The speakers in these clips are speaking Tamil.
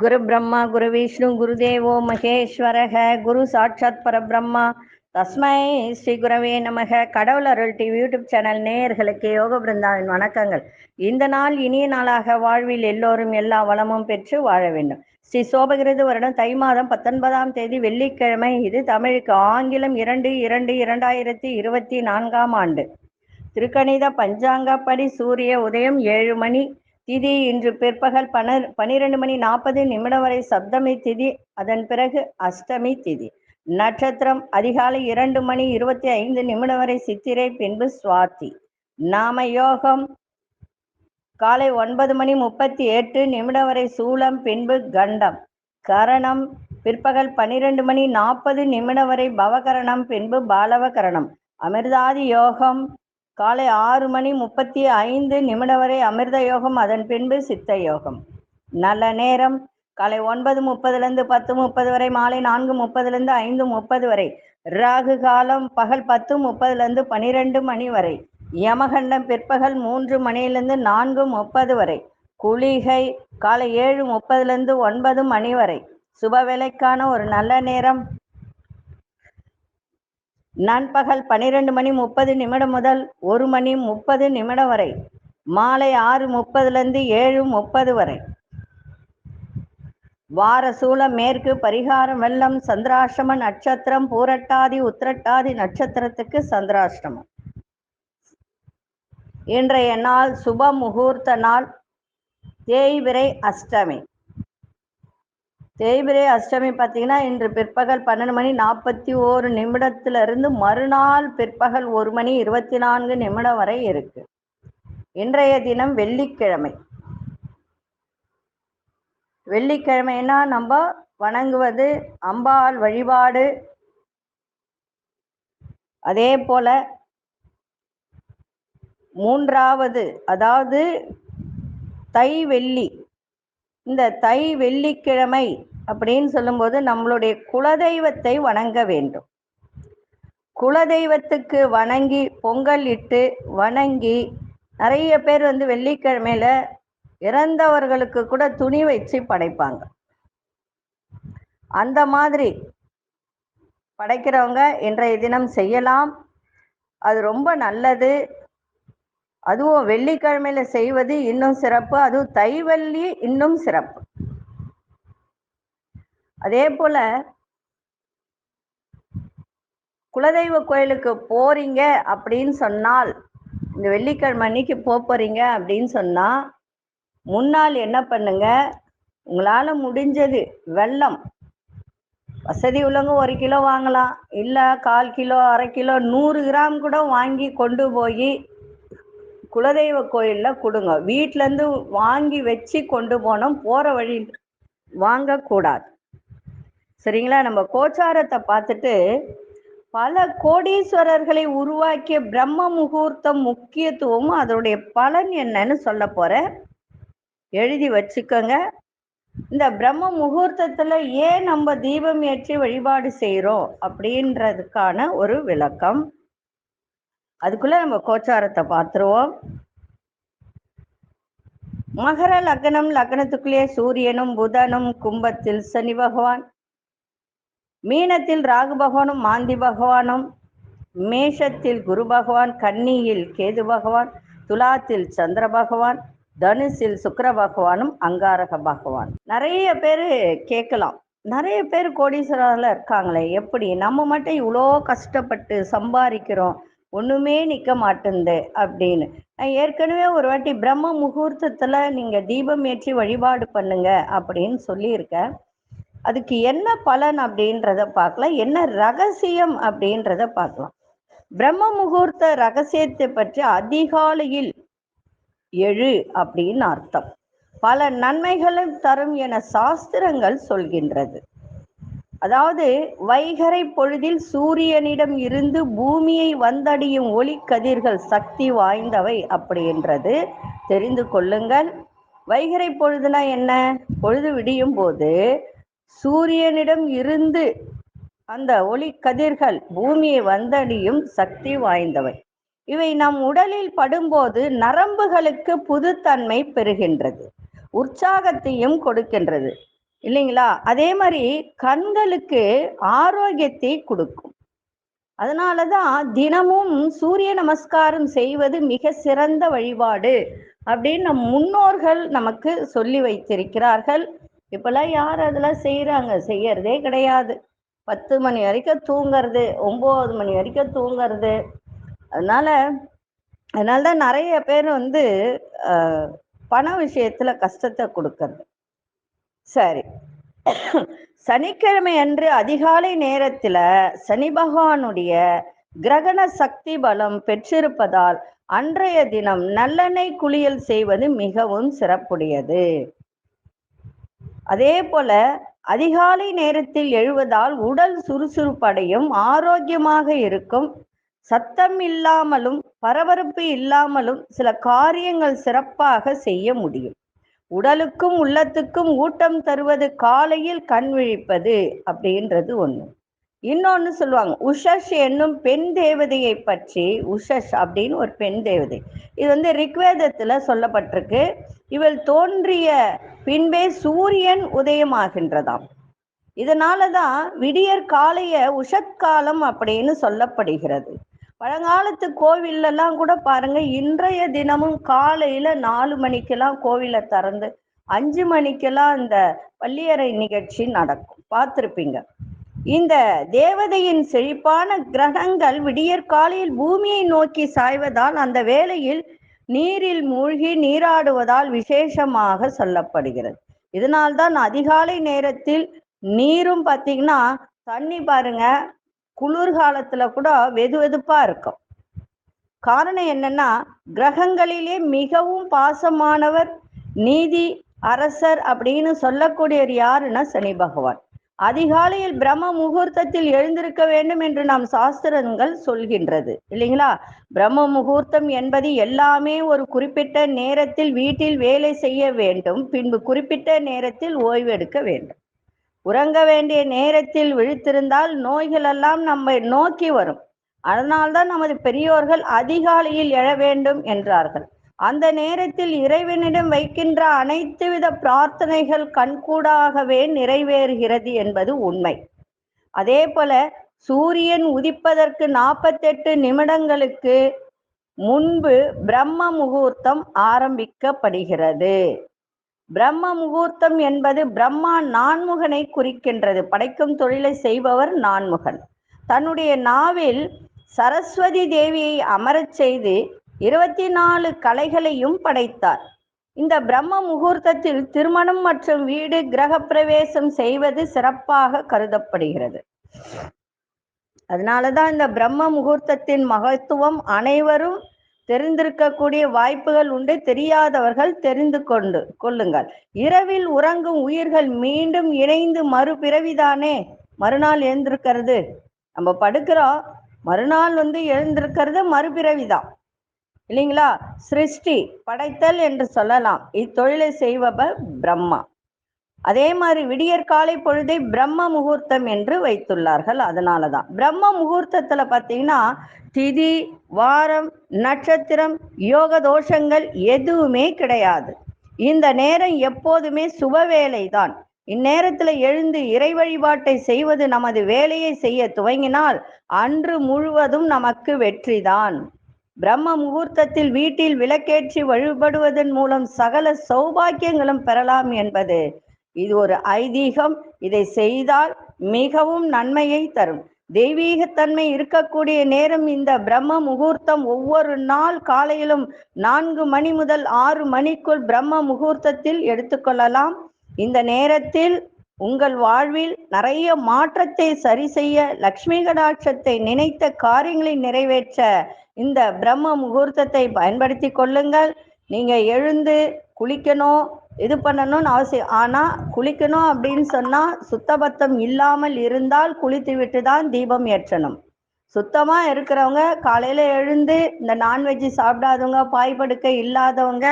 குரு பிரம்மா குரு விஷ்ணு குருதேவோ மகேஸ்வரக குரு சாட்சாத் பரபிரம்மா தஸ்மை ஸ்ரீ குரவே நமக. கடவுள் அருள் டிவி யூடியூப் சேனல் நேயர்களுக்கு யோக பிருந்தாவின் வணக்கங்கள். இந்த நாள் இனிய நாளாக வாழ்வில் எல்லோரும் எல்லா வளமும் பெற்று வாழ வேண்டும். ஸ்ரீ சோபகிருது வருடம் தை மாதம் 19ஆம் தேதி வெள்ளிக்கிழமை. இது தமிழுக்கு ஆங்கிலம் 2/2/2024 ஆண்டு. திருக்கணித பஞ்சாங்கப்படி சூரிய உதயம் 7 மணி. திதி இன்று பிற்பகல் 12:40 வரை சப்தமி திதி. அதன் பிறகு அஷ்டமி திதி. நட்சத்திரம் அதிகாலை 2:25 வரை சித்திரை, பின்பு சுவாதி. நாம யோகம் காலை 9:38 வரை சூலம், பின்பு கண்டம். கரணம் பிற்பகல் 12:40 வரை பவகரணம், பின்பு பாலவகரணம். அமிர்தாதி யோகம் காலை 6:35 வரை அமிர்த யோகம், அதன் பின்பு சித்த யோகம். நல்ல நேரம் காலை 9:30 10:30 வரை, மாலை 4:30 5:30 வரை. ராகு காலம் பகல் 10:30 12 வரை. யமகண்டம் பிற்பகல் 3 மணியிலிருந்து 4:30 வரை. குளிகை காலை 7:30 9 வரை. சுப வேலைக்கான ஒரு நல்ல நேரம் நண்பகல் 12:30 முதல் 1:30 வரை. மாலை 6:30 7:30 வரை. வார சூலம் மேற்கு. பரிகாரம் வெள்ளம். சந்திராஷ்டம நட்சத்திரம் பூரட்டாதி உத்திரட்டாதி நட்சத்திரத்துக்கு சந்திராஷ்டமம். இன்றைய நாள் சுப முகூர்த்த நாள். தேய்பிறை அஷ்டமி. தேய்பிறை அஷ்டமி பார்த்தீங்கன்னா இன்று பிற்பகல் 12:41 மறுநாள் பிற்பகல் 1:24 வரை இருக்கு. இன்றைய தினம் வெள்ளிக்கிழமை. வெள்ளிக்கிழமைனா நம்ம வணங்குவது அம்பாள் வழிபாடு. அதே போல மூன்றாவது, அதாவது தை வெள்ளி. இந்த தை வெள்ளிக்கிழமை அப்படின்னு சொல்லும்போது நம்மளுடைய குலதெய்வத்தை வணங்க வேண்டும். குலதெய்வத்துக்கு வணங்கி பொங்கல் இட்டு வணங்கி, நிறைய பேர் வெள்ளிக்கிழமையில இறந்தவர்களுக்கு கூட துணி வச்சு படைப்பாங்க. அந்த மாதிரி படைக்கிறவங்க இன்றைய தினம் செய்யலாம். அது ரொம்ப நல்லது. அதுவும் வெள்ளிக்கிழமையில செய்வது இன்னும் சிறப்பு. அதுவும் தைவள்ளி இன்னும் சிறப்பு. அதே போல குலதெய்வ கோயிலுக்கு போறீங்க அப்படின்னு சொன்னால், இந்த வெள்ளிக்கிழமை அன்னைக்கு போறீங்க அப்படின்னு சொன்னா, முன்னால் என்ன பண்ணுங்க, உங்களால முடிஞ்சது வெல்லம், வசதி உள்ளவங்க 1 கிலோ வாங்கலாம், இல்லை 1/4 கிலோ 1/2 கிலோ 100 கிராம் கூட வாங்கி கொண்டு போய் குலதெய்வ கோயிலில் கொடுங்க. வீட்டிலேருந்து வாங்கி வச்சு கொண்டு போனோம், போகிற வழி வாங்கக்கூடாது. சரிங்களா? நம்ம கோச்சாரத்தை பார்த்துட்டு பல கோடீஸ்வரர்களை உருவாக்கிய பிரம்ம முகூர்த்தம் முக்கியத்துவமும் அதனுடைய பலன் என்னன்னு சொல்ல போகிறேன். எழுதி வச்சுக்கோங்க. இந்த பிரம்ம முகூர்த்தத்தில் ஏன் நம்ம தீபம் ஏற்றி வழிபாடு செய்கிறோம் அப்படின்றதுக்கான ஒரு விளக்கம். அதுக்குள்ள நம்ம கோச்சாரத்தை பார்த்துருவோம். மகர லக்னம். லக்னத்துக்குள்ளே சூரியனும் புதனும், கும்பத்தில் சனி பகவான், மீனத்தில் ராகு பகவானும் மாந்தி பகவானும், மேஷத்தில் குரு பகவான், கன்னியில் கேது பகவான், துலாத்தில் சந்திர பகவான், தனுசில் சுக்கிர பகவானும் அங்காரக பகவான். நிறைய பேர் கேட்கலாம், நிறைய பேர் கோடீஸ்வரர்ல இருக்காங்களே, எப்படி நம்ம மட்டும் இவ்வளோ கஷ்டப்பட்டு சம்பாதிக்கிறோம், ஒன்றுமே நிற்க மாட்டேங்குது அப்படின்னு. நான் ஏற்கனவே ஒரு வாட்டி பிரம்ம முகூர்த்தத்தில் நீங்கள் தீபம் ஏற்றி வழிபாடு பண்ணுங்க அப்படின்னு சொல்லியிருக்கேன். அதுக்கு என்ன பலன் அப்படின்றத பார்க்கலாம், என்ன ரகசியம் அப்படின்றத பார்க்கலாம். பிரம்ம முகூர்த்த ரகசியத்தை பற்றி அதிகாலையில் எழு அப்படின்னு அர்த்தம். பல நன்மைகளும் தரும் என சாஸ்திரங்கள் சொல்கின்றது. அதாவது வைகறை பொழுதில் சூரியனிடம் இருந்து பூமியை வந்தடையும் ஒளி கதிர்கள் சக்தி வாய்ந்தவை அப்படின்றது தெரிந்து கொள்ளுங்கள். வைகறை பொழுதுனா என்ன? பொழுது விடியும் போது சூரியனிடம் இருந்து அந்த ஒளி கதிர்கள் பூமியை வந்தடையும் சக்தி வாய்ந்தவை. இவை நம் உடலில் படும்போது நரம்புகளுக்கு புதுத்தன்மை பெறுகின்றது, உற்சாகத்தையும் கொடுக்கின்றது. இல்லைங்களா? அதே மாதிரி கண்களுக்கு ஆரோக்கியத்தை கொடுக்கும். அதனாலதான் தினமும் சூரிய நமஸ்காரம் செய்வது மிக சிறந்த வழிபாடு அப்படின்னு நம் முன்னோர்கள் நமக்கு சொல்லி வைத்திருக்கிறார்கள். இப்பெல்லாம் யார் அதெல்லாம் செய்யறதே கிடையாது. 10 மணி வரைக்கும் தூங்குறது, 9 மணி வரைக்கும் தூங்குறது. அதனாலதான் நிறைய பேர் பண விஷயத்துல கஷ்டத்தை கொடுக்கறது. சரி, சனிக்கிழமை அன்று அதிகாலை நேரத்துல சனி பகவானுடைய கிரகண சக்தி பலம் பெற்றிருப்பதால் அன்றைய தினம் நல்லெண்ணெய் குளியல் செய்வது மிகவும் சிறப்புடையது. அதே போல அதிகாலை நேரத்தில் எழுவதால் உடல் சுறுசுறுப்படையும் ஆரோக்கியமாக இருக்கும். சத்தம் இல்லாமலும் பரபரப்பு இல்லாமலும் சில காரியங்கள் சிறப்பாக செய்ய முடியும். உடலுக்கும் உள்ளத்துக்கும் ஊட்டம் தருவது காலையில் கண் விழிப்பது அப்படின்றது ஒண்ணு. இன்னொன்னு சொல்லுவாங்க, உஷஷ் என்னும் பெண் தேவதையை பற்றி. உஷஷ் அப்படின்னு ஒரு பெண் தேவதை, இது ரிக்வேதத்துல சொல்லப்பட்டிருக்கு. இவள் தோன்றிய பின்பே சூரியன் உதயமாகின்றதாம். இதனாலதான் விடியற் காலைய உஷத்காலம் அப்படின்னு சொல்லப்படுகிறது. பழங்காலத்து கோவில்ல எல்லாம் கூட பாருங்க, இன்றைய தினமும் காலையில 4 மணிக்கெல்லாம் கோவிலை திறந்து 5 மணிக்கெல்லாம் இந்த பள்ளியறை நிகழ்ச்சி நடக்கும், பார்த்திருப்பீங்க. இந்த தேவதையின் செழிப்பான கிரகங்கள் விடியற் காலையில் பூமியை நோக்கி சாய்வதால் அந்த வேளையில் நீரில் மூழ்கி நீராடுவதால் விசேஷமாக சொல்லப்படுகிறது. இதனால்தான் அதிகாலை நேரத்தில் நீரும் பார்த்தீங்கன்னா, தண்ணி பாருங்க குளிர்காலத்துல கூட வெது வெதுப்பா இருக்கும். காரணம் என்னன்னா, கிரகங்களிலே மிகவும் பாசமானவர், நீதி அரசர் அப்படின்னு சொல்லக்கூடியவர் யாருன்னா சனி பகவான். அதிகாலையில் பிரம்ம முகூர்த்தத்தில் எழுந்திருக்க வேண்டும் என்று நாம் சாஸ்திரங்கள் சொல்கின்றது, இல்லைங்களா? பிரம்ம முகூர்த்தம் என்பது எல்லாமே ஒரு குறிப்பிட்ட நேரத்தில் வீட்டில் வேலை செய்ய வேண்டும், பின்பு குறிப்பிட்ட நேரத்தில் ஓய்வெடுக்க வேண்டும். உறங்க வேண்டிய நேரத்தில் விழித்திருந்தால் நோய்கள் எல்லாம் நம்மை நோக்கி வரும். அதனால்தான் நமது பெரியோர்கள் அதிகாலையில் எழ வேண்டும் என்றார்கள். அந்த நேரத்தில் இறைவனிடம் வைக்கின்ற அனைத்து வித பிரார்த்தனைகள் கண்கூடாகவே நிறைவேறுகிறது என்பது உண்மை. அதே போல சூரியன் உதிப்பதற்கு 48 நிமிடங்களுக்கு முன்பு பிரம்ம முகூர்த்தம் ஆரம்பிக்கப்படுகிறது. பிரம்ம முகூர்த்தம் என்பது பிரம்மா நான்முகனை குறிக்கின்றது. படைக்கும் தொழிலை செய்பவர் நான்முகன். தன்னுடைய நாவில் சரஸ்வதி தேவியை அமரச் செய்து 24 கலைகளையும் படைத்தார். இந்த பிரம்ம முகூர்த்தத்தில் திருமணம் மற்றும் வீடு கிரகப்பிரவேசம் செய்வது சிறப்பாக கருதப்படுகிறது. அதனாலதான் இந்த பிரம்ம முகூர்த்தத்தின் மகத்துவம் அனைவரும் தெரிந்திருக்கக்கூடிய வாய்ப்புகள் உண்டு. தெரியாதவர்கள் தெரிந்து கொள்ளுங்கள். இரவில் உறங்கும் உயிர்கள் மீண்டும் இணைந்து மறுபிறவிதானே மறுநாள் எழுந்திருக்கிறது. நம்ம படுக்கிறோம், மறுநாள் எழுந்திருக்கிறது மறுபிறவிதான், இல்லைங்களா? சிருஷ்டி படைத்தல் என்று சொல்லலாம். இத்தொழிலை செய்பவர் பிரம்மா. அதே மாதிரி விடியற் காலை பொழுதை பிரம்ம முகூர்த்தம் என்று வைத்துள்ளார்கள். அதனாலதான் பிரம்ம முகூர்த்தத்துல பார்த்தீங்கன்னா திதி, வாரம், நட்சத்திரம், யோக தோஷங்கள் எதுவுமே கிடையாது. இந்த நேரம் எப்போதுமே சுபவேளை தான். இந்நேரத்துல எழுந்து இறை வழிபாட்டை செய்வது நமது வேலையை செய்ய துவங்கினால் அன்று முழுவதும் நமக்கு வெற்றிதான். பிரம்ம முகூர்த்தத்தில் வீட்டில் விளக்கேற்றி வழிபடுவதன் மூலம் சகல சௌபாக்கியங்களும் பெறலாம் என்பது இது ஒரு ஐதீகம். இதை செய்தால் மிகவும் நன்மையை தரும். தெய்வீகத்தன்மை இருக்கக்கூடிய நேரம் இந்த பிரம்ம முகூர்த்தம். ஒவ்வொரு நாள் காலையிலும் 4 மணி முதல் 6 மணிக்குள் பிரம்ம முகூர்த்தத்தில் எடுத்துக்கொள்ளலாம். இந்த நேரத்தில் உங்கள் வாழ்வில் நிறைய மாற்றத்தை சரி செய்ய, லக்ஷ்மி கடாட்சத்தை நினைத்த காரியங்களை நிறைவேற்ற இந்த பிரம்ம முகூர்த்தத்தை பயன்படுத்தி கொள்ளுங்கள். நீங்க எழுந்து குளிக்கணும், இது பண்ணணும்னு அவசியம். ஆனா குளிக்கணும் அப்படின்னு சொன்னா சுத்தபத்தம் இல்லாமல் இருந்தால் குளித்து விட்டு தான் தீபம் ஏற்றணும். சுத்தமா இருக்கிறவங்க காலையில எழுந்து, இந்த நான்வெஜ் சாப்பிடாதவங்க, பாய்படுக்கை இல்லாதவங்க,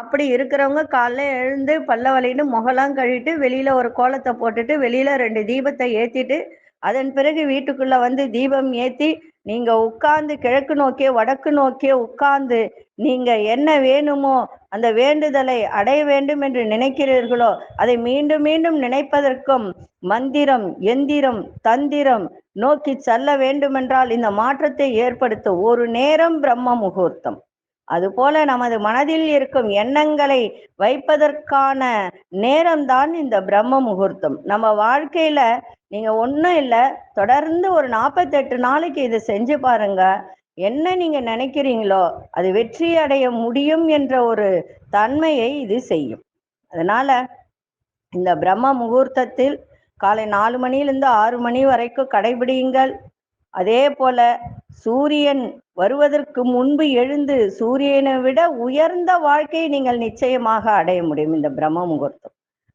அப்படி இருக்கிறவங்க காலைல எழுந்து பல்ல வலின்னு முகலாம் கழிட்டு வெளியில ஒரு கோலத்தை போட்டுட்டு வெளியில 2 தீபத்தை ஏத்திட்டு அதன் பிறகு வீட்டுக்குள்ள தீபம் ஏத்தி நீங்க உட்கார்ந்து கிழக்கு நோக்கிய வடக்கு நோக்கிய உட்கார்ந்து நீங்க என்ன வேணுமோ அந்த வேண்டுதலை அடைய வேண்டும் என்று நினைக்கிறீர்களோ அதை மீண்டும் மீண்டும் நினைப்பதற்கும் மந்திரம், எந்திரம், தந்திரம் நோக்கி செல்ல வேண்டுமென்றால் இந்த மாற்றத்தை ஏற்படுத்த ஒரு நேரம் பிரம்ம முகூர்த்தம். அதுபோல நமது மனதில் இருக்கும் எண்ணங்களை வைப்பதற்கான நேரம்தான் இந்த பிரம்ம முகூர்த்தம். நம்ம வாழ்க்கையில நீங்க ஒன்றும் இல்லை, தொடர்ந்து ஒரு 48 நாளைக்கு இதை செஞ்சு பாருங்க. என்ன நீங்க நினைக்கிறீங்களோ அது வெற்றி அடைய முடியும் என்ற ஒரு தன்மையை இது செய்யும். அதனால இந்த பிரம்ம முகூர்த்தத்தில் காலை 4 மணியிலிருந்து 6 மணி வரைக்கும் கடைபிடியுங்கள். அதே போல சூரியன் வருவதற்கு முன்பு எழுந்து சூரியனை விட உயர்ந்த வாழ்க்கையை நீங்கள் நிச்சயமாக அடைய முடியும் இந்த பிரம்ம முகூர்த்தம்.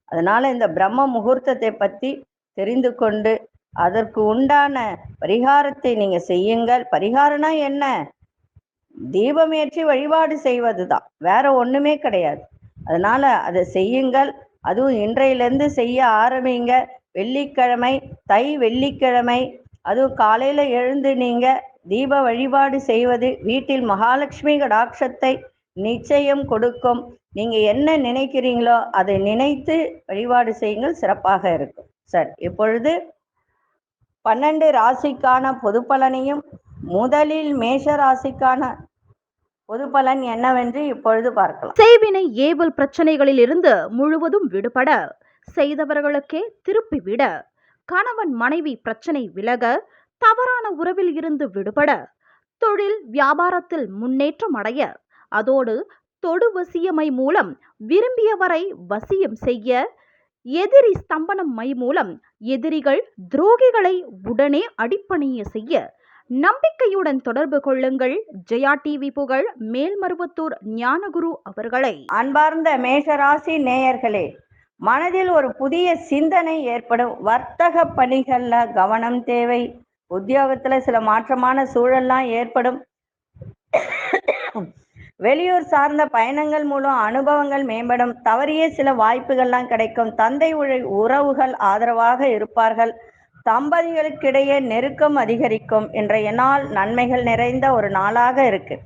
அதனால இந்த பிரம்ம முகூர்த்தத்தை பற்றி தெரிந்து கொண்டு அதற்கு உண்டான பரிகாரத்தை நீங்க செய்யுங்கள். பரிகாரம்னா என்ன? தீபமேற்றி வழிபாடு செய்வதுதான், வேற ஒண்ணுமே கிடையாது. அதனால அதை செய்யுங்கள். அதுவும் இன்றையிலிருந்து செய்ய ஆரம்பிங்க. வெள்ளிக்கிழமை, தை வெள்ளிக்கிழமை, அதுவும் காலையில எழுந்து நீங்க தீப வழிபாடு செய்வது வீட்டில் மகாலட்சுமி கடாட்சத்தை நிச்சயம் கொடுக்கும். நீங்க என்ன நினைக்கிறீங்களோ அதை நினைத்து வழிபாடு செய்யுங்கள், சிறப்பாக இருக்கும். சரி, இப்பொழுது 12 ராசிக்கான பொது பலனையும் முதலில் மேஷ ராசிக்கான பொது பலன் என்னவென்று இப்பொழுது பார்க்கலாம். செய்வினை ஏவல் பிரச்சனைகளில் இருந்து முழுவதும் விடுபட, செய்தவர்களுக்கே திருப்பிவிட, கணவன் மனைவி பிரச்சனை விலக, தவறான உறவில் இருந்து விடுபட, தொழில் வியாபாரத்தில் முன்னேற்றம் அடைய, அதோடு தொடு வசியமை மூலம் விரும்பியவரை வசியம் செய்ய, எதிரி ஸ்தம்பனம் மை மூலம் எதிரிகள் துரோகிகளை உடனே அடிப்பணிய செய்ய நம்பிக்கையுடன் தொடர்பு கொள்ளுங்கள். ஜெயா டிவி புகழ் மேல்மருவத்தூர் ஞானகுரு அவர்களை. அன்பார்ந்த மேஷராசி நேயர்களே, மனதில் ஒரு புதிய சிந்தனை ஏற்படும். வர்த்தக பணிகள்ல கவனம் தேவை. உத்தியோகத்துல சில மாற்றமான சூழல்லாம் ஏற்படும். வெளியூர் சார்ந்த பயணங்கள் மூலம் அனுபவங்கள் மேம்படும். தவறிய சில வாய்ப்புகள்லாம் கிடைக்கும். தந்தை உறவுகள் ஆதரவாக இருப்பார்கள். தம்பதிகளுக்கிடையே நெருக்கம் அதிகரிக்கும். இன்றைய நாள் நன்மைகள் நிறைந்த ஒரு நாளாக இருக்கு.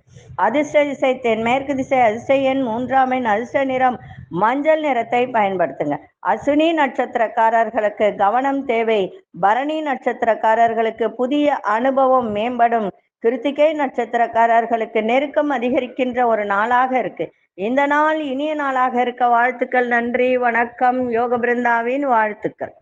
அதிர்ஷ்ட திசை தென்மேற்கு திசை. அதிர்ஷ்ட எண் 3ஆம் எண். அதிர்ஷ்ட நிறம் மஞ்சள் நிறத்தை பயன்படுத்துங்க. அஸ்வினி நட்சத்திரக்காரர்களுக்கு கவனம் தேவை. பரணி நட்சத்திரக்காரர்களுக்கு புதிய அனுபவம் மேம்படும். கிருத்திகை நட்சத்திரக்காரர்களுக்கு நெருக்கம் அதிகரிக்கின்ற ஒரு நாளாக இருக்கு. இந்த நாள் இனிய நாளாக இருக்க வாழ்த்துக்கள். நன்றி, வணக்கம். யோக பிருந்தாவின் வாழ்த்துக்கள்.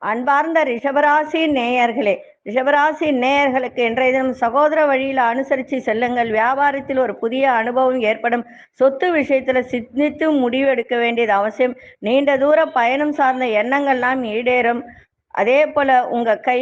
அன்பார்ந்த ரிஷபராசி நேயர்களே, ரிஷபராசி நேயர்களுக்கு இன்றைய தினம் சகோதர வழியில் அனுசரித்து செல்லுங்கள். வியாபாரத்தில் ஒரு புதிய அனுபவம் ஏற்படும். சொத்து விஷயத்துல சிந்தித்து முடிவு எடுக்க வேண்டியது அவசியம். நீண்ட தூர பயணம் சார்ந்த எண்ணங்கள்லாம் ஈடேறும். அதே போல உங்க கை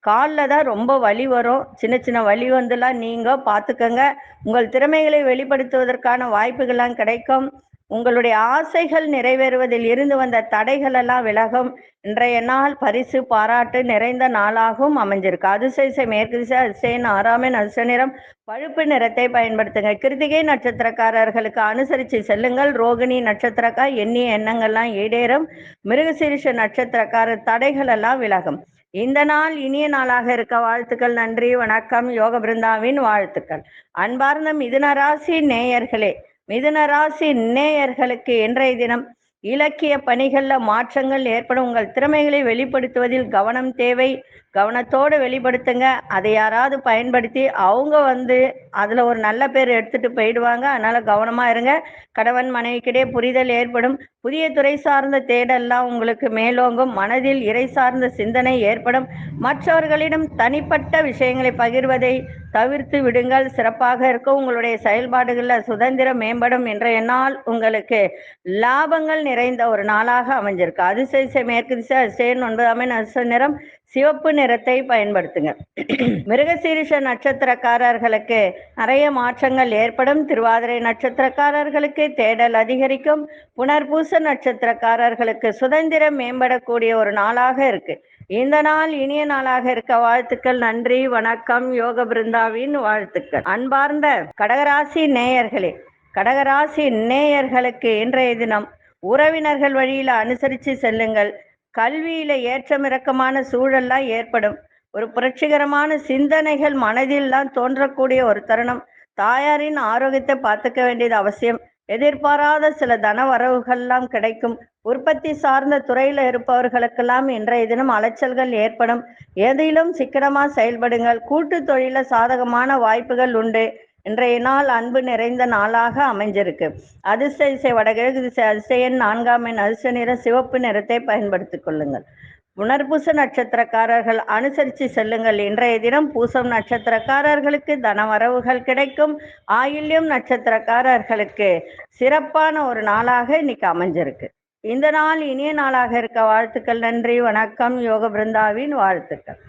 காலில் தான் ரொம்ப வலி வரும். சின்ன சின்ன வலி வந்துலாம் நீங்க பார்த்துக்கங்க. உங்கள் திறமைகளை வெளிப்படுத்துவதற்கான வாய்ப்புகள்லாம் கிடைக்கும். உங்களுடைய ஆசைகள் நிறைவேறுவதில் இருந்து வந்த தடைகள் எல்லாம் விலகும். இன்றைய நாள் பரிசு பாராட்டு நிறைந்த நாளாகவும் அமைஞ்சிருக்கு. அதிசய மேற்கு திசை. அதிசயன் 6ஆம் எண். அதிர்ஷ்ட நிறம் பழுப்பு நிறத்தை பயன்படுத்துங்க. கிருத்திகை நட்சத்திரக்காரர்களுக்கு அனுசரித்து செல்லுங்கள். ரோகிணி நட்சத்திரக்கார் எண்ணிய எண்ணங்கள்லாம் ஈடேறும். மிருகசீரிஷ நட்சத்திரக்காரர் தடைகள் எல்லாம் விலகும். இந்த நாள் இனிய நாளாக இருக்க வாழ்த்துக்கள். நன்றி, வணக்கம். யோக பிருந்தாவின் வாழ்த்துக்கள். அன்பார்ந்த மிதுன ராசி நேயர்களே, மிதுன ராசி நேயர்களுக்கு இன்றைய தினம் இலக்கிய பணிகள்ல மாற்றங்கள் ஏற்படும். உங்கள் திறமைகளை வெளிப்படுத்துவதில் கவனம் தேவை. கவனத்தோடு வெளிப்படுத்துங்க. அதை யாராவது பயன்படுத்தி அவங்க அதுல ஒரு நல்ல பேர் எடுத்துட்டு போயிடுவாங்க. அதனால கவனமா இருங்க. கணவன் மனைவிக்கிடையே புரிதல் ஏற்படும். புதிய துறை சார்ந்த தேடல்லாம் உங்களுக்கு மேலோங்கும். மனதில் இறை சார்ந்த சிந்தனை ஏற்படும். மற்றவர்களிடம் தனிப்பட்ட விஷயங்களை பகிர்வதை தவிர்த்து விடுங்கள், சிறப்பாக இருக்கும். உங்களுடைய செயல்பாடுகளில் சுதந்திரம் மேம்படும். இன்றைய நாள் உங்களுக்கு லாபங்கள் நிறைந்த ஒரு நாளாக அமைஞ்சிருக்கு. அதிசய மேற்கு திசை. அதிசயன் 9ஆம் எண். அதிர்ஷ்ட நிறம் சிவப்பு நிறத்தை பயன்படுத்துங்க. மிருகசீரிஷ நட்சத்திரக்காரர்களுக்கு நிறைய மாற்றங்கள் ஏற்படும். திருவாதிரை நட்சத்திரக்காரர்களுக்கு தேடல் அதிகரிக்கும். புனர்பூச நட்சத்திரக்காரர்களுக்கு சுதந்திரம் மேம்படக்கூடிய ஒரு நாளாக இருக்கு. இந்த நாள் இனிய நாளாக இருக்க வாழ்த்துக்கள். நன்றி, வணக்கம். யோக பிருந்தாவின் வாழ்த்துக்கள். அன்பார்ந்த கடகராசி நேயர்களே, கடகராசி நேயர்களுக்கு இன்றைய தினம் உறவினர்கள் வழியில அனுசரித்து செல்லுங்கள். கல்வியில ஏற்றமிறக்கமான சூழல்லாம் ஏற்படும். ஒரு புரட்சிகரமான சிந்தனைகள் மனதில்லாம் தோன்றக்கூடிய ஒரு தருணம். தாயாரின் ஆரோக்கியத்தை பார்த்துக்க வேண்டியது அவசியம். எதிர்பாராத சில தன வரவுகள்லாம் கிடைக்கும். உற்பத்தி சார்ந்த துறையில் இருப்பவர்களுக்கெல்லாம் இன்றைய தினம் அலைச்சல்கள் ஏற்படும். எதிலும் சிக்கனமா செயல்படுங்கள். கூட்டு தொழில சாதகமான வாய்ப்புகள் உண்டு. இன்றைய நாள் அன்பு நிறைந்த நாளாக அமைஞ்சிருக்கு. அதிர்ஷ்ட திசை வடகிழக்கு திசை. அதிர்ஷ்ட எண் 4ஆம் எண். அதிர்ஷ்ட நிறம் சிவப்பு நிறத்தை பயன்படுத்திக் கொள்ளுங்கள். புனர்பூச நட்சத்திரக்காரர்கள் அனுசரித்து செல்லுங்கள். இன்றைய தினம் பூசம் நட்சத்திரக்காரர்களுக்கு தனவரவுகள் கிடைக்கும். ஆயில்யம் நட்சத்திரக்காரர்களுக்கு சிறப்பான ஒரு நாளாக இன்னைக்கு அமைஞ்சிருக்கு. இந்த நாள் இனிய நாளாக இருக்க வாழ்த்துக்கள். நன்றி, வணக்கம். யோக பிருந்தாவின் வாழ்த்துக்கள்.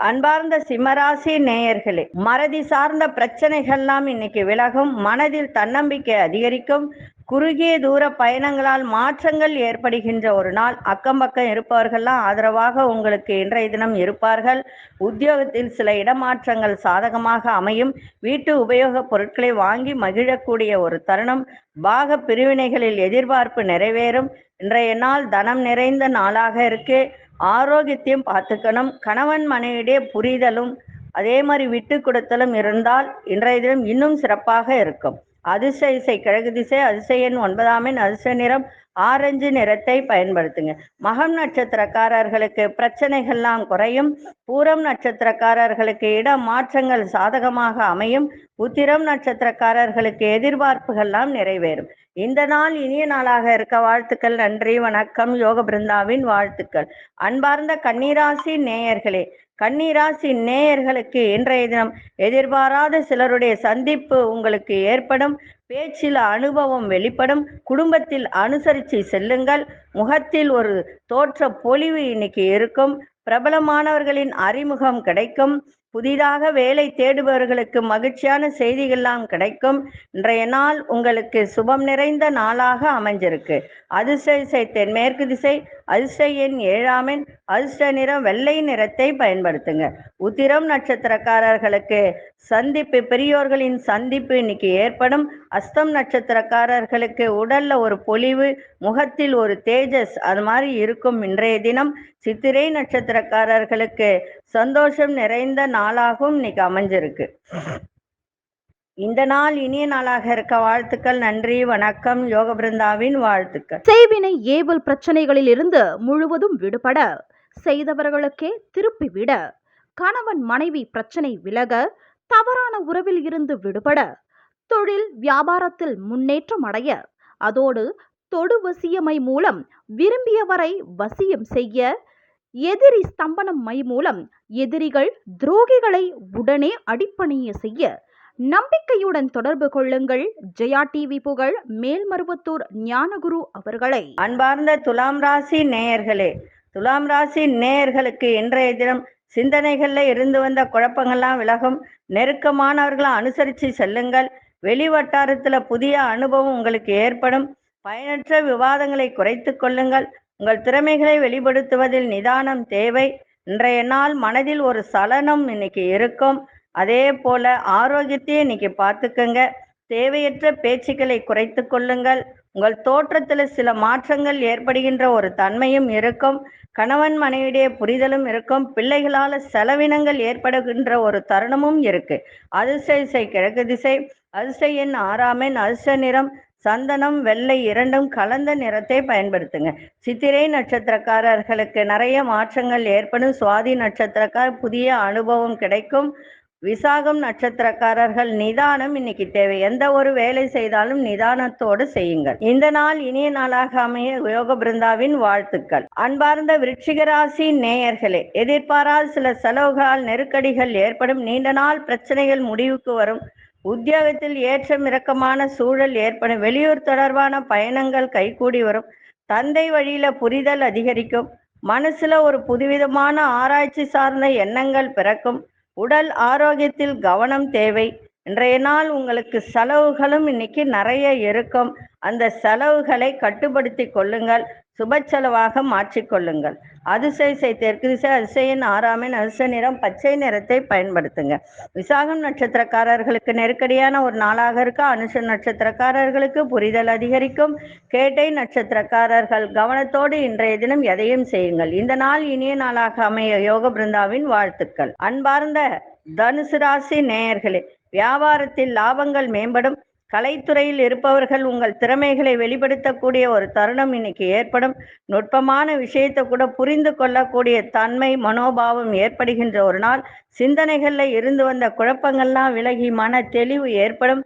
அன்பார்ந்த சிம்மராசி நேயர்களே, மறதி சார்ந்த பிரச்சனைகள்லாம் இன்னைக்கு விலகும். மனதில் தன்னம்பிக்கை அதிகரிக்கும். குறுகிய தூர பயணங்களால் மாற்றங்கள் ஏற்படுகின்ற ஒரு நாள். அக்கம் பக்கம் இருப்பவர்கள்லாம் ஆதரவாக உங்களுக்கு இன்றைய தினம் இருப்பார்கள். உத்தியோகத்தில் சில இடமாற்றங்கள் சாதகமாக அமையும். வீட்டு உபயோகப் பொருட்களை வாங்கி மகிழக்கூடிய ஒரு தருணம். பாக பிரிவினைகளில் எதிர்பார்ப்பு நிறைவேறும். இன்றைய நாள் தனம் நிறைந்த நாளாக இருக்கு. ஆரோக்கியத்தையும் பார்த்துக்கணும். கணவன் மனைவியிடையே புரிதலும் அதே மாதிரி விட்டு கொடுத்தலும் இருந்தால் இன்றைய தினம் இன்னும் சிறப்பாக இருக்கும். அதிர்ஷ்ட திசை கிழக்கு திசை. அதிர்ஷ்ட எண் 9ஆம் எண். அதிர்ஷ்ட நிறம் ஆரஞ்சு நிறத்தை பயன்படுத்துங்க. மகம் நட்சத்திரக்காரர்களுக்கு பிரச்சனைகள்லாம் குறையும். பூரம் நட்சத்திரக்காரர்களுக்கு இட மாற்றங்கள் சாதகமாக அமையும். உத்திரம் நட்சத்திரக்காரர்களுக்கு எதிர்பார்ப்புகள்லாம் நிறைவேறும். இந்த நாள் இனிய நாளாக இருக்க வாழ்த்துக்கள். நன்றி, வணக்கம். யோக பிருந்தாவின் வாழ்த்துக்கள். அன்பார்ந்த கன்னிராசி நேயர்களே, கன்னிராசி நேயர்களுக்கு இன்றைய தினம் எதிர்பாராத சிலருடைய சந்திப்பு உங்களுக்கு ஏற்படும். பேச்சில் அனுபவம் வெளிப்படும். குடும்பத்தில் அனுசரித்து செல்லுங்கள். முகத்தில் ஒரு தோற்ற பொலிவு இன்னைக்கு இருக்கும். பிரபலமானவர்களின் அறிமுகம் கிடைக்கும். புதிதாக வேலை தேடுபவர்களுக்கு மகிழ்ச்சியான செய்திகள்லாம் கிடைக்கும். இன்றைய நாள் உங்களுக்கு சுபம் நிறைந்த நாளாக அமைஞ்சிருக்கு. அதிர்ஷ்ட திசை தென்மேற்கு திசை. அதிர்ஷ்ட எண் 7ஆம் எண். அதிர்ஷ்ட நிறம் வெள்ளை நிறத்தை பயன்படுத்துங்க. உத்திரம் நட்சத்திரக்காரர்களுக்கு சந்திப்பு, பெரியோர்களின் சந்திப்பு இன்னைக்கு ஏற்படும். அஸ்தம் நட்சத்திரக்காரர்களுக்கு உடல்ல ஒரு பொலிவு, முகத்தில் ஒரு தேஜஸ் அது மாதிரி இருக்கும் இன்றைய தினம். சித்திரை நட்சத்திரக்காரர்களுக்கு சந்தோஷம் நிறைந்த நாளாகவும் இன்னைக்கு அமைஞ்சிருக்கு. இந்த நாள் இனிய நாளாக இருக்க வாழ்த்துக்கள். நன்றி, வணக்கம். யோக பிருந்தாவின் வாழ்த்துக்கள். செய்வினை ஏவல் பிரச்சனைகளில் இருந்து முழுவதும் விடுபட, செய்தவர்களுக்கே திருப்பி விட, கணவன் மனைவி பிரச்சனை விலக, தவறான உறவில் இருந்து விடுபட, தொழில் வியாபாரத்தில் முன்னேற்றம் அடைய, அதோடு தொடு வசியமை மூலம் விரும்பியவரை வசியம் செய்ய, எதிரி ஸ்தம்பனம் மை மூலம் எதிரிகள் துரோகிகளை உடனே அடிப்பணிய செய்ய நம்பிக்கையுடன் தொடர்பு கொள்ளுங்கள். ஜெயா டிவி புகழ் மேல்மருவத்தூர் ஞானகுரு அவர்களை. அன்பார்ந்த துலாம் ராசி நேயர்களே, துலாம் ராசி நேயர்களுக்கு இன்றைய தினம் சிந்தனைகள்ல இருந்து வந்த குழப்பங்கள்லாம் விலகும். நெருக்கமானவர்களை அனுசரித்து செல்லுங்கள். வெளி வட்டாரத்துல புதிய அனுபவம் உங்களுக்கு ஏற்படும். பயனற்ற விவாதங்களை குறைத்து கொள்ளுங்கள். உங்கள் திறமைகளை வெளிப்படுத்துவதில் நிதானம் தேவை. இன்றைய நாள் மனதில் ஒரு சலனம் இன்னைக்கு இருக்கும். அதே போல ஆரோக்கியத்தையும் இன்னைக்கு பார்த்துக்கங்க. தேவையற்ற பேச்சுக்களை குறைத்து கொள்ளுங்கள். உங்கள் தோற்றத்தில் சில மாற்றங்கள் ஏற்படுகின்ற ஒரு தன்மையும் இருக்கும். கணவன் மனைவிடைய புரிதலும் இருக்கும். பிள்ளைகளால் செலவினங்கள் ஏற்படுகின்ற ஒரு தருணமும் இருக்கு. அதிர்ஷ்ட திசை கிழக்கு திசை. அதிர்ஷ்ட எண் 6ஆம் எண். அதிர்ஷ்ட நிறம் சந்தனம் வெள்ளை இரண்டும் கலந்த நிறத்தை பயன்படுத்துங்க. சித்திரை நட்சத்திரக்காரர்களுக்கு நிறைய மாற்றங்கள் ஏற்படும். சுவாதி நட்சத்திரக்கார் புதிய அனுபவம் கிடைக்கும். விசாகம் நட்சத்திரக்காரர்கள் நிதானம் இன்னைக்கு தேவை. எந்த ஒரு வேலை செய்தாலும் நிதானத்தோடு செய்யுங்கள். இந்த நாள் இனிய நாளாக அமைய யோக பிருந்தாவின் வாழ்த்துக்கள். அன்பார்ந்த விருச்சிக ராசி நேயர்களே, எதிர்பாராத சில செலவுகளால் நெருக்கடிகள் ஏற்படும். நீண்ட நாள் பிரச்சனைகள் முடிவுக்கு வரும். உத்தியோகத்தில் ஏற்றம் இறக்கமான சூழல் ஏற்படும். வெளியூர் தொடர்பான பயணங்கள் கைகூடி வரும். தந்தை வழியில புரிதல் அதிகரிக்கும். மனசுல ஒரு புதுவிதமான ஆராய்ச்சி சார்ந்த எண்ணங்கள் பிறக்கும். உடல் ஆரோக்கியத்தில் கவனம் தேவை. இன்றைய நாள் உங்களுக்கு செலவுகளும் இன்னைக்கு நிறைய இருக்கும். அந்த செலவுகளை கட்டுப்படுத்தி கொள்ளுங்கள். சுப செலவாக மாற்றிக்கொள்ளுங்கள். அதிர்ஷ்ட திசை தெற்கு திசை. அதிர்ஷ்ட எண் 6ஆம் எண். அதிர்ஷ்ட நிறம் பச்சை நிறத்தை பயன்படுத்துங்க. விசாகம் நட்சத்திரக்காரர்களுக்கு நெருக்கடியான ஒரு நாளாக இருக்க. அனுஷ நட்சத்திரக்காரர்களுக்கு புரிதல் அதிகரிக்கும். கேட்டை நட்சத்திரக்காரர்கள் கவனத்தோடு இன்றைய தினம் எதையும் செய்யுங்கள். இந்த நாள் இனிய நாளாக அமைய யோக பிருந்தாவின் வாழ்த்துக்கள். அன்பார்ந்த தனுசு ராசி நேயர்களே, வியாபாரத்தில் லாபங்கள் மேம்படும். கலைத்துறையில் இருப்பவர்கள் உங்கள் திறமைகளை வெளிப்படுத்தக்கூடிய ஒரு தருணம் இன்னைக்கு ஏற்படும். நுட்பமான விஷயத்தை கூட புரிந்து கொள்ளக்கூடிய தன்மை மனோபாவம் ஏற்படுகின்ற ஒரு நாள். சிந்தனைகள்ல இருந்து வந்த குழப்பங்கள்லாம் விலகி மன தெளிவு ஏற்படும்.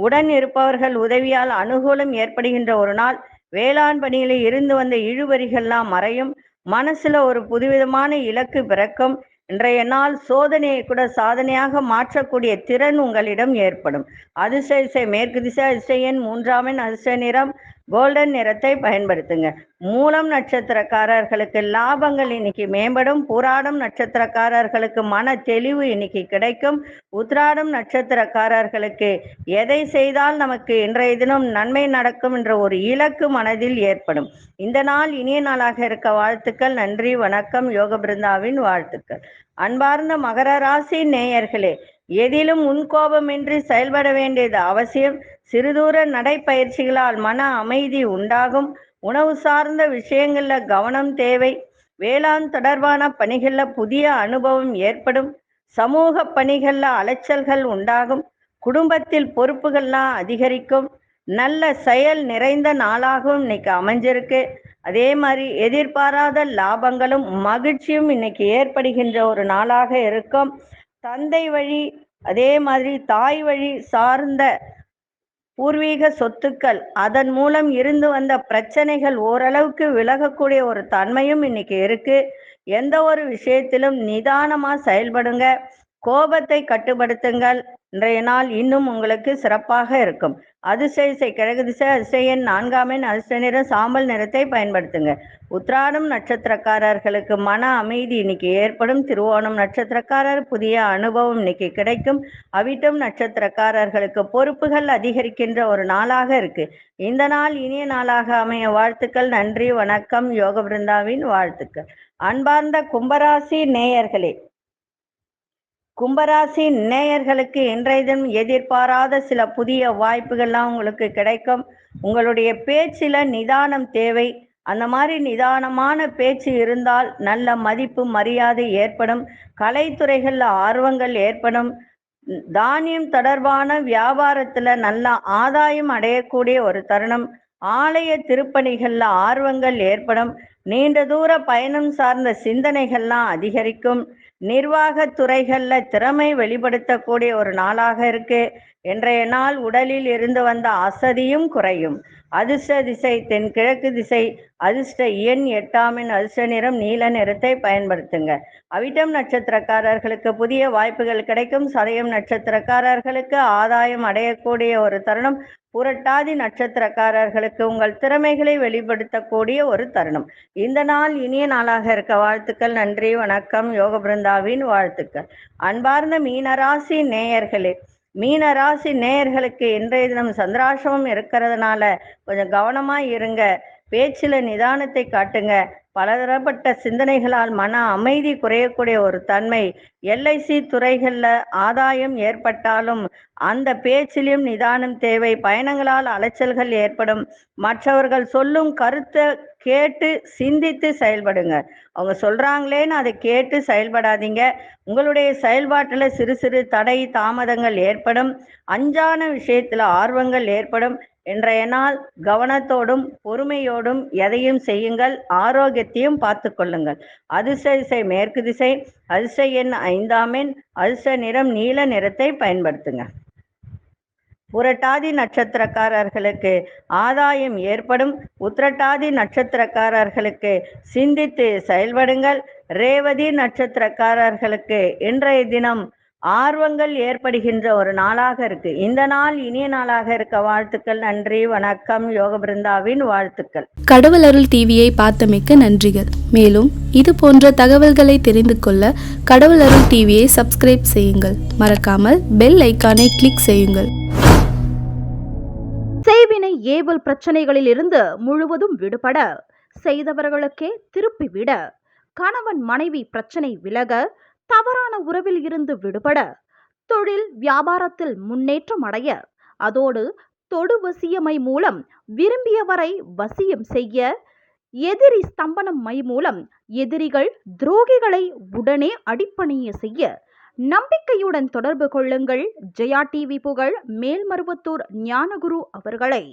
உடன் இருப்பவர்கள் உதவியால் அனுகூலம் ஏற்படுகின்ற ஒரு நாள். வேளாண் பணியில இருந்து வந்த இழுபறிகள்லாம் மறையும். மனசுல ஒரு புதுவிதமான இலக்கு பிறக்கும். இன்றைய நாள் சோதனையை கூட சாதனையாக மாற்றக்கூடிய திறன் உங்களிடம் ஏற்படும். அதிர்ஷ்ட திசை மேற்கு திசை, அதிர்ஷ்ட எண் 3ஆம் எண், அதிர்ஷ்ட நிறம் கோல்டன் நிறத்தை பயன்படுத்துங்க. மூலம் நட்சத்திரக்காரர்களுக்கு லாபங்கள் இன்னைக்கு மேம்படும். பூராடம் நட்சத்திரக்காரர்களுக்கு மன தெளிவு இன்னைக்கு கிடைக்கும். உத்திராடம் நட்சத்திரக்காரர்களுக்கு எதை செய்தால் நமக்கு இன்றைய தினம் நன்மை நடக்கும் என்ற ஒரு இலக்கு மனதில் ஏற்படும். இந்த நாள் இனிய நாளாக இருக்க வாழ்த்துக்கள். நன்றி, வணக்கம். யோக பிருந்தாவின் வாழ்த்துக்கள். அன்பார்ந்த மகர ராசி நேயர்களே, எதிலும் முன்கோபமின்றி செயல்பட வேண்டியது அவசியம். சிறுதூர நடைப்பயிற்சிகளால் மன அமைதி உண்டாகும். உணவு சார்ந்த விஷயங்கள்ல கவனம் தேவை. வேளாண் தொடர்பான பணிகள்ல புதிய அனுபவம் ஏற்படும். சமூக பணிகள்ல அலைச்சல்கள் உண்டாகும். குடும்பத்தில் பொறுப்புகள்லாம் அதிகரிக்கும். நல்ல செயல் நிறைந்த நாளாகவும் இன்னைக்கு அமைஞ்சிருக்கு. அதே மாதிரி எதிர்பாராத லாபங்களும் மகிழ்ச்சியும் இன்னைக்கு ஏற்படுகின்ற ஒரு நாளாக இருக்கும். தந்தை வழி அதே மாதிரி தாய் வழி சார்ந்த பூர்வீக சொத்துக்கள், அதன் மூலம் இருந்து வந்த பிரச்சனைகள் ஓரளவுக்கு விலகக்கூடிய ஒரு தன்மையும் இன்னைக்கு இருக்கு. எந்த ஒரு விஷயத்திலும் நிதானமா செயல்படுங்க. கோபத்தை கட்டுப்படுத்துங்கள். இன்றைய நாள் இன்னும் உங்களுக்கு சிறப்பாக இருக்கும். அதிர்ஷ்ட திசை கிழக்கு திசை, அதிர்ஷ்ட எண் 4ஆம் எண், அதிர்ஷ்ட நிறம் சாம்பல் நிறத்தை பயன்படுத்துங்க. உத்திராடம் நட்சத்திரக்காரர்களுக்கு மன அமைதி இன்னைக்கு ஏற்படும். திருவோணம் நட்சத்திரக்காரர் புதிய அனுபவம் இன்னைக்கு கிடைக்கும். அவிட்டம் நட்சத்திரக்காரர்களுக்கு பொறுப்புகள் அதிகரிக்கின்ற ஒரு நாளாக இருக்கு. இந்த நாள் இனிய நாளாக அமைய வாழ்த்துக்கள். நன்றி, வணக்கம். யோக பிருந்தாவின் வாழ்த்துக்கள். அன்பார்ந்த கும்பராசி நேயர்களே, கும்பராசி நேயர்களுக்கு இன்றைய தினம் எதிர்பாராத சில புதிய வாய்ப்புகள்லாம் உங்களுக்கு கிடைக்கும். உங்களுடைய பேச்சில் நிதானம் தேவை. அந்த மாதிரி நிதானமான பேச்சு இருந்தால் நல்ல மதிப்பு மரியாதை ஏற்படும். கலைத்துறைகளில் ஆர்வங்கள் ஏற்படும். தானியம் தொடர்பான வியாபாரத்தில் நல்ல ஆதாயம் அடையக்கூடிய ஒரு தருணம். ஆலய திருப்பணிகளில் ஆர்வங்கள் ஏற்படும். நீண்ட தூர பயணம் சார்ந்த சிந்தனைகள்லாம் அதிகரிக்கும். நிர்வாக துறைகள்ல திறமை வெளிப்படுத்தக்கூடிய ஒரு நாளாக இருக்கு. இன்றைய நாள் உடலில் இருந்து வந்த அசதியும் குறையும். அதிர்ஷ்ட திசை தென்கிழக்கு திசை, அதிர்ஷ்ட எண் 8ஆம் எண், அதிர்ஷ்ட நிறம் நீல நிறத்தை பயன்படுத்துங்க. அவிட்டம் நட்சத்திரக்காரர்களுக்கு புதிய வாய்ப்புகள் கிடைக்கும். சதயம் நட்சத்திரக்காரர்களுக்கு ஆதாயம் அடையக்கூடிய ஒரு தருணம். புரட்டாதி நட்சத்திரக்காரர்களுக்கு உங்கள் திறமைகளை வெளிப்படுத்தக்கூடிய ஒரு தருணம். இந்த நாள் இனிய நாளாக இருக்க வாழ்த்துக்கள். நன்றி, வணக்கம். யோக பிருந்தாவின் வாழ்த்துக்கள். அன்பார்ந்த மீனராசி நேயர்களே, மீனராசி நேயர்களுக்கு இன்றைய தினம் சந்திராசிரமம் இருக்கிறதுனால கொஞ்சம் கவனமா இருங்க. பேச்சில் நிதானத்தை காட்டுங்க. பலதரப்பட்ட சிந்தனைகளால் மன அமைதி குறையக்கூடிய ஒரு தன்மை. எல்ஐசி துறைகளில் ஆதாயம் ஏற்பட்டாலும் அந்த பேச்சிலும் நிதானம் தேவை. பயணங்களால் அலைச்சல்கள் ஏற்படும். மற்றவர்கள் சொல்லும் கருத்தை கேட்டு சிந்தித்து செயல்படுங்க. அவங்க சொல்றாங்களேன்னு அதை கேட்டு செயல்படாதீங்க. உங்களுடைய செயல்பாட்டில் சிறு சிறு தடை தாமதங்கள் ஏற்படும். அஞ்சான விஷயத்தில் ஆர்வங்கள் ஏற்படும். இன்றைய நாள் கவனத்தோடும் பொறுமையோடும் எதையும் செய்யுங்கள். ஆரோக்கியத்தையும் பார்த்து கொள்ளுங்கள். அதிர்ஷ்ட திசை மேற்கு திசை, அதிர்ஷ்ட எண் 5ஆம் எண், அதிர்ஷ்ட நிறம் நீல நிறத்தை பயன்படுத்துங்க. புரட்டாதி நட்சத்திரக்காரர்களுக்கு ஆதாயம் ஏற்படும். உத்திரட்டாதி நட்சத்திரக்காரர்களுக்கு சிந்தித்து செயல்படுங்கள். ரேவதி நட்சத்திரக்காரர்களுக்கு இன்றைய தினம் ஆர்வங்கள் ஏற்படுகின்ற ஒரு நாளாக இருக்கு. இந்த நாள் இனிய நாளாக இருக்க வாழ்த்துக்கள். நன்றி, வணக்கம். யோக பிருந்தாவின் வாழ்த்துக்கள். கடவுள் அருள் டிவியை பார்த்தமைக்க நன்றிகள். மேலும் இது போன்ற தகவல்களை தெரிந்து கொள்ள கடவுள் அருள் டிவியை சப்ஸ்கிரைப் செய்யுங்கள். மறக்காமல் பெல் ஐக்கானை கிளிக் செய்யுங்கள். செய்வினை ஏவல் பிரச்சனைகளில் இருந்து முழுவதும் விடுபட, செய்தவர்களுக்கே திருப்பிவிட, கணவன் மனைவி பிரச்சனை விலக, தவறான உறவில் இருந்து விடுபட, தொழில் வியாபாரத்தில் முன்னேற்றம் அடைய, அதோடு தொடு வசியமை மூலம் விரும்பியவரை வசியம் செய்ய, எதிரி ஸ்தம்பனம் மை மூலம் எதிரிகள் துரோகிகளை உடனே அடிப்பணிய செய்ய, நம்பிக்கையுடன் தொடர்பு கொள்ளுங்கள். ஜெயா டிவி புகழ் மேல்மருவத்தூர் ஞானகுரு அவர்களை.